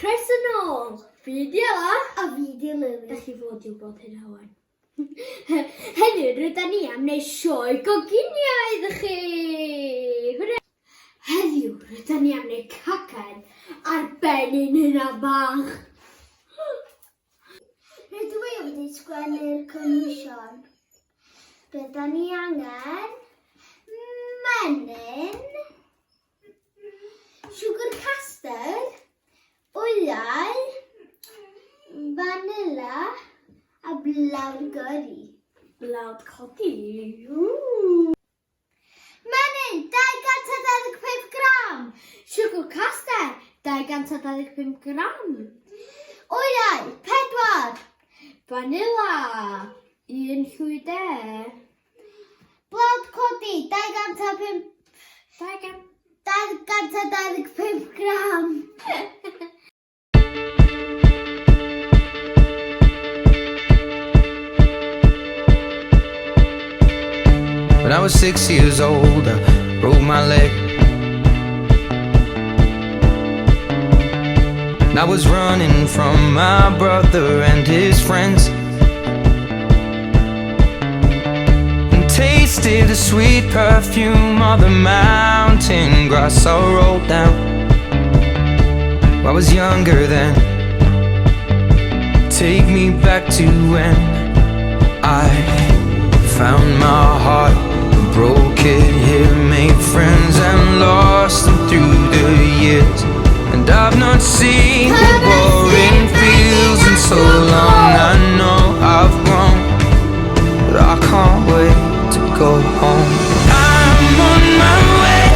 croeso nôl. Fi Diela. A fi di Lili. Da chi fod i'w bod hynna wan. Heddiw, rydyn ni am wneud sioe coginio iddo chi. Hwrra! Heddiw, rydyn ni am wneud cacen ar ben un hynna bach. Rydw i wedi sgwennu'r cynwysion. Rydyn ni angen menyn, siwgr castard, wyau, vanilla a blawd gyrri. Blawd codi. Menyn, 225 gram. Siwgr castell, 225 gram. Wyau, 4. Vanilla, 1 llwyder. Blawd codi, 225 gram. When I was 6 years old, I broke my leg. And I was running from my brother and his friends, and tasted the sweet perfume of the mountain grass I rolled down. I was younger then. Take me back to when I found my heart, broke it here, made friends and lost them through the years. And I've not seen the roaring fields in so long. I know I've grown, but I can't wait to go home. I'm on my way.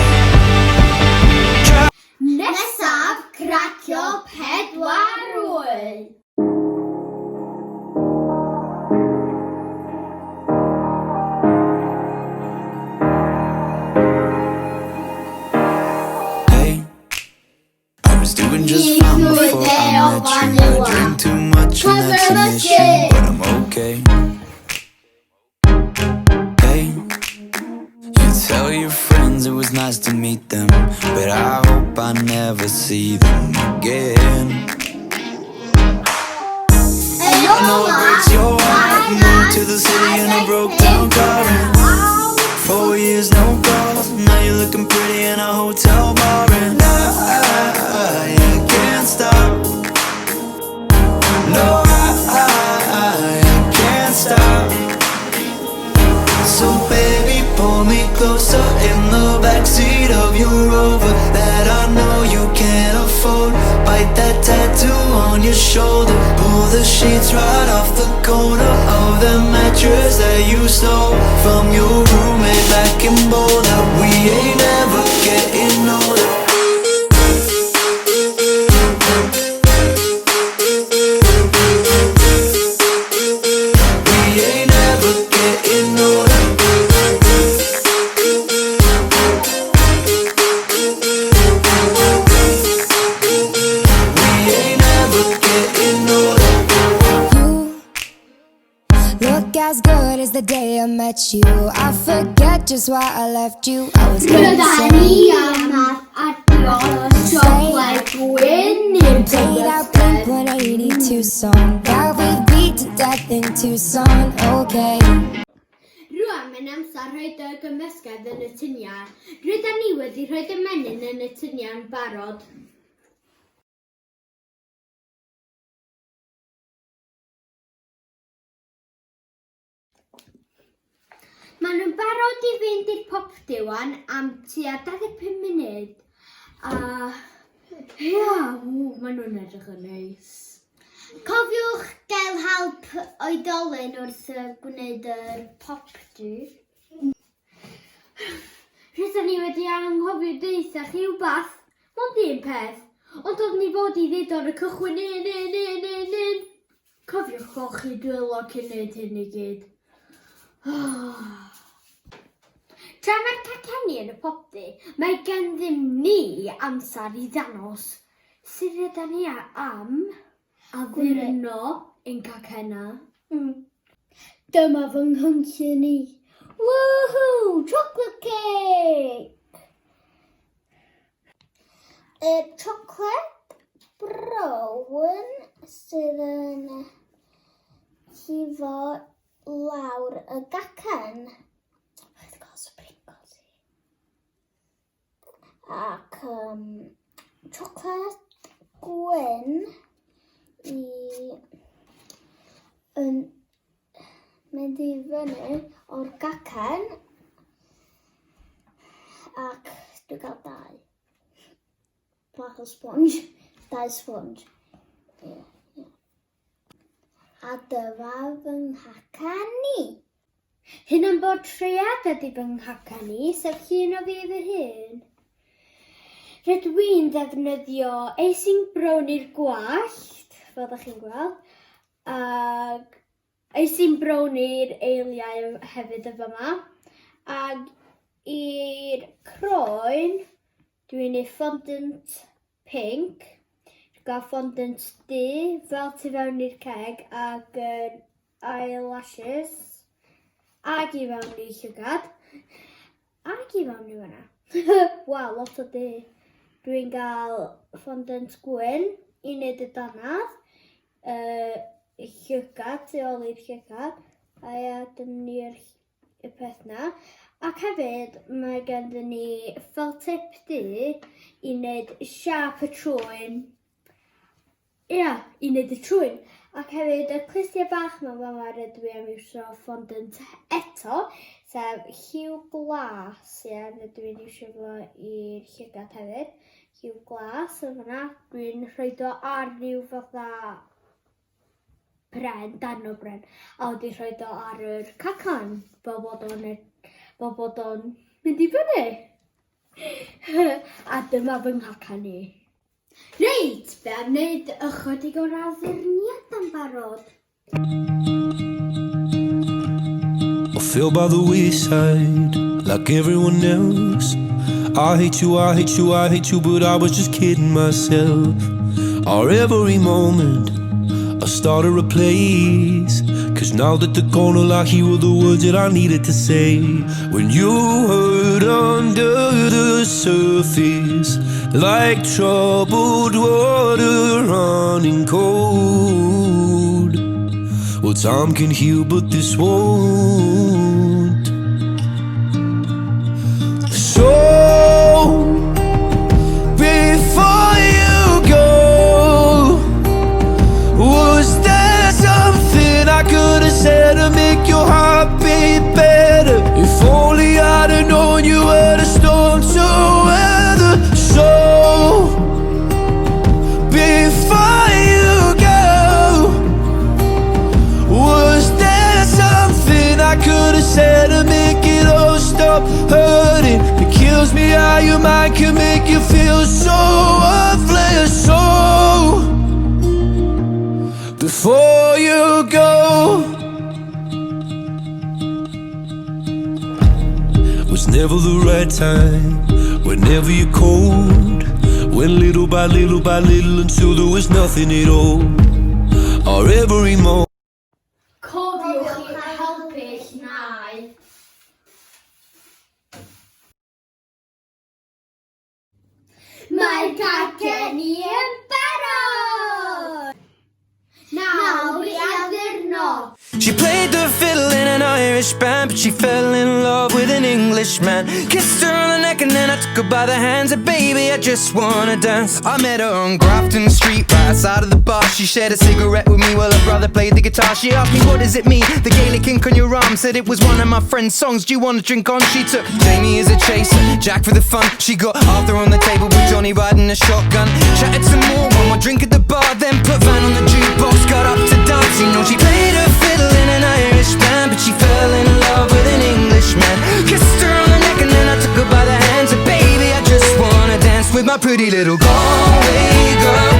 Nesaf, cracio 4 wyl. Hey, I was doing just fine before I met you. I drink too much and that's an issue, but I'm okay. Hey, you tell your friends it was nice to meet them, but I hope I never see them again. I know it breaks your heart. You moved to the city in a broke down car, and 4 years no calls. Now you're looking pretty in a hotel bar, and I can't stop. No, I can't stop. So baby, pull me closer in the backseat of your Rover that I know you can't afford. Bite that tattoo on your shoulder. Pull the sheets right off the corner of the mattress that you stole from your roommate back in Boulder. We ain't ever getting older. We ain't ever getting older. We ain't ever getting older. You look as good as the day I met you. I forget just why I left you. I was Rydyn ni insane. am adio sioe gwyn i'r Played out Blink 182 song that we beat to death in Tucson. Okay. Rwan, mae'n amser rhoid y gymysgedd yn y tyniau. Rydyn ni wedi rhoid y menyn yn y tyniau'n barod. Maen nhw'n barod i fynd i'r popdy wan am tua 25 munud. A maen nhw'n edrych yn neis. Cofiwch gael help oedolyn wrth gwneud yr popdy. Rydyn ni wedi anghofio deitha chi wbath, mond un peth, ond oedd ni fod i ddweud o'r cychwyn un. Cofiwch bod chi dwylo cyn neud hyn i gyd. Tra mae'r caceni yn y popdy, mae ganddyn ni amser i ddangos sut rydyn ni am addurno ein cacena. Dyma fy nghynsyn i. Woohoo! Chocolate cake! Chocolate brown sydd yn llifo lawr y gacen. I've got sprinkles. Ac siocled gwyn yn mynd i fyny o'r gacen. Ac dwi'n cael dau. Bach o sponge. Dau sponge. A dyma fy nghacan ni. Hyn yn bortread ydy fy nghacan ni, sef llun o fi fy hun. Rydw i'n defnyddio eising brown i'r gwallt, fel ydych chi'n gweld, ac eising brown i'r eiliau hefyd y fyma, ac i'r croen, dwi'n ei fondant pink, gael fondant du fel tu fewn i'r ceg ac eyelashes, ac i fewn i llygad, ac i fewn i fyna. Waw, lot o du. Dwi'n gael fondant gwyn i wneud y danadd, llygad, tu ôl i'r llygad, a dyna ni'r peth na. Ac hefyd, mae ganddyn ni felt tip du i wneud siap y trwyn. Ia, i wneud y trwyn. Ac hefyd, y clustiau bach yma rydw i am iwsio fondant eto, sef lliw glas. Ia, rydw i'n iwsio fo i'r llygad hefyd. Lliw glas yn fyna. Dwi'n rhoid o ar ryw fatha bren, darn o bren. A wedi rhoid o ar yr cacan, fel bod o'n mynd i fyny. A dyma fy nghacan ni. Reit, fe am wneud ychydig o'r addurniad am barod. I fell by the wayside like everyone else. I hate you, I hate you, I hate you, but I was just kidding myself. Our every moment I started a place, 'cause now that they're gone, all I hear were the words that I needed to say. When you hurt under the surface, like troubled water running cold. Well, time can heal, but this won't. So, before you go, was there something I could have said to make your heart beat better? If only I'd have known you were the storm to weather. So, before you go, was there something I could have said to make it all stop hurting? It kills me how your mind can make you feel so worthless. So, before you go, was never the right time, whenever you're cold. Went little by little by little until there was nothing at all. Our every moment. Cofiwch i helpu'ch nau. Mae'r cacen i yn barod! Nawr i addurno. She played the fiddle in an Irish band, but she fell in love with an Englishman. Kissed her on the neck and then I took her by the hands. And baby, I just wanna dance. I met her on Grafton Street, right outside of the bar. She shared a cigarette with me while her brother played the guitar. She asked me, what does it mean? The Gaelic ink on your arm. Said it was one of my friend's songs. Do you want to drink on? She took Jamie as a chaser, Jack for the fun. She got Arthur on the table with Johnny riding a shotgun. Chatted some more, one more drink at the bar, then put Van on the jukebox. Got up to dance, you know she played her fiddle in an Irish band, but she fell in love with an Englishman. Kissed her on the neck and then I took her by the hands. And baby, I just wanna dance with my pretty little Galway girl.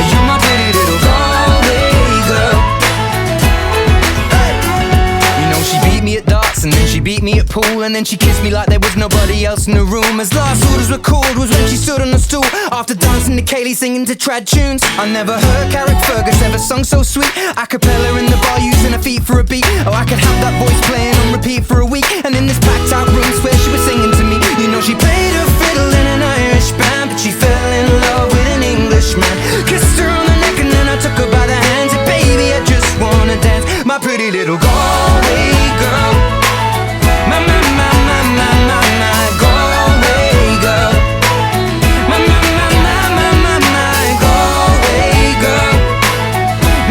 You're my pretty little Galway girl. Hey. You know she beat me at darts and then she beat me at pool, and then she kissed me like there was nobody else in the room. As last orders were called was when she stood on the stool after dancing to Kaylee singing to trad tunes. I never heard Carrick Fergus ever sung so sweet. A cappella in the bar using her feet for a beat. Oh, I could have that voice playing on repeat for a week. And in this packed out room where she was singing to me. You know she played her fiddle in an Irish band, but she fell in love with an pretty little Galway girl. My, my, my, my, my, my, my Galway girl. My, my, my, my, my, my, my Galway girl.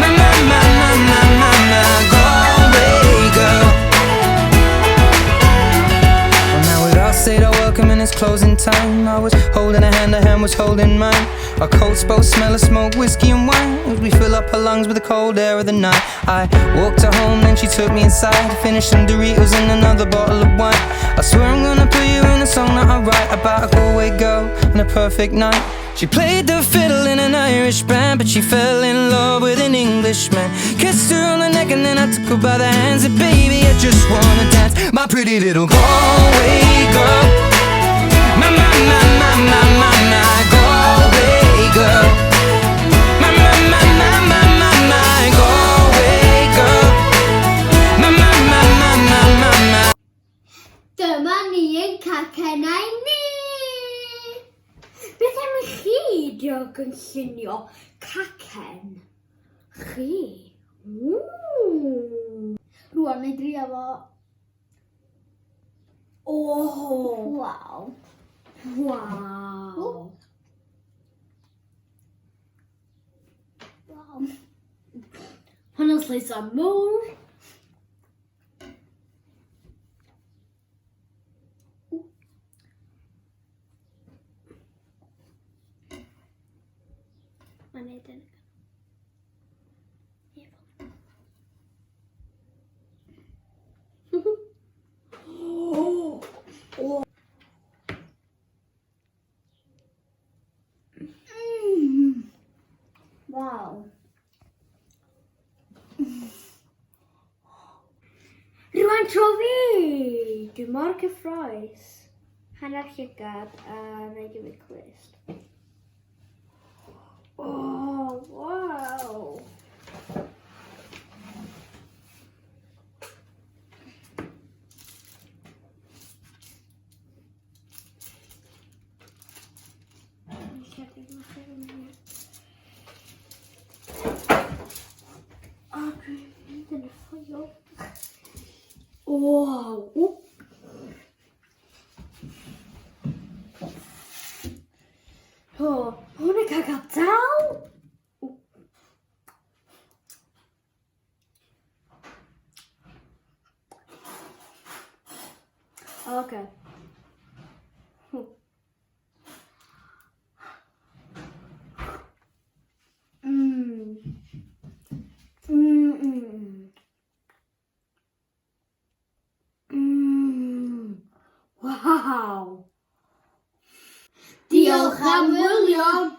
My, my, my, my, my, my, my Galway girl. Well, now we'd all said our welcome and it's closing time. I was holding a hand was holding mine. Our coats both smell of smoke, whiskey and wine, as we fill up her lungs with the cold air of the night. I walked her home, then she took me inside, finished some Doritos and another bottle of wine. I swear I'm gonna put you in a song that I write about a Galway girl and a perfect night. She played the fiddle in an Irish band, but she fell in love with an Englishman. Kissed her on the neck and then I took her by the hands, and baby, I just wanna dance. My pretty little Galway girl. My, my, my, my, my, my, my Galway girl. My, my, my, my, my, my, my Galway girl. My, my, my, my, my, my, my. Dyma ni yn cacenau ni! Beth am i chi dio gynllunio cacen? Chi? Rwan neu drio fo. Oh! Wow. Wow! Wow. Honestly, some more. I need it. Wow. Rwan tro fi! Dwi mor cyffroes. Hanner llygad a na i gymryd clust. Oh, wow! Oh, dwi'n mynd yn y ffoio. Wow! Oop. Oh, hwnna cael gadael! Okay. Wow! Diolch am wylio!